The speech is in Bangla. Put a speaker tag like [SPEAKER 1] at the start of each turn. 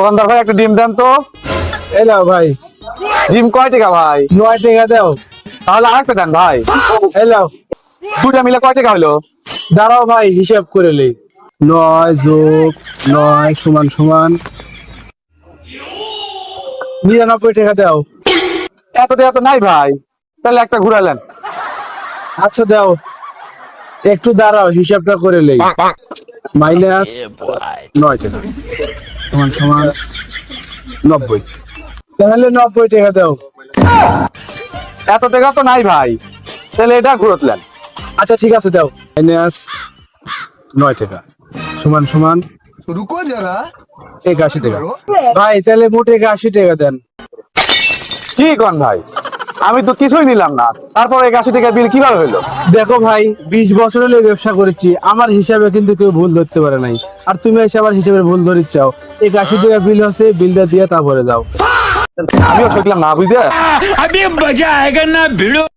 [SPEAKER 1] দোকানদার ভাই একটা ডিম দেন তো।
[SPEAKER 2] এলাও ভাই,
[SPEAKER 1] ডিম কয় টাকা ভাই?
[SPEAKER 2] 9 টাকা দাও।
[SPEAKER 1] তাহলে আরেকটা দেন ভাই।
[SPEAKER 2] এলাও,
[SPEAKER 1] দুটা মিলে কয় টাকা হলো?
[SPEAKER 2] দাঁড়াও ভাই, হিসাব করে লই। 9 যোগ 9 সমান সমান 99 টাকা দাও।
[SPEAKER 1] এত টাকা তো নাই ভাই, তাহলে একটা ঘুরালেন।
[SPEAKER 2] আচ্ছা দাও, একটু দাঁড়াও, হিসাবটা করে লই। মাইনাস 9 টাকা সমান সমান 90। তাহলে 90 টাকা দাও।
[SPEAKER 1] এত টাকা তো নাই ভাই, তাহলে এটা ঘুরতলেন।
[SPEAKER 2] আচ্ছা ঠিক আছে দাও। মাইনাস 9 টাকা সমান সমান
[SPEAKER 3] रुको जरा
[SPEAKER 2] 81 টাকা। ভাই তাহলে মোট 81 টাকা দেন।
[SPEAKER 1] কি কন ভাই, আমি তো কিছুই নিলাম না, তারপর 81 টাকা বিল কিভাবে হলো?
[SPEAKER 2] দেখো ভাই, 20 বছর হলে ব্যবসা করেছি, আমার হিসাবে কিন্তু কেউ ভুল ধরতে পারে নাই। আর তুমি এসে আমার হিসাবে ভুল ধরিস চাও। 81 টাকা বিল আছে, বিলটা দিয়ে তারপরে যাও।
[SPEAKER 1] আমিও শিখলাম না বুঝতে।
[SPEAKER 4] अभी मजा आएगा ना भिड़ो।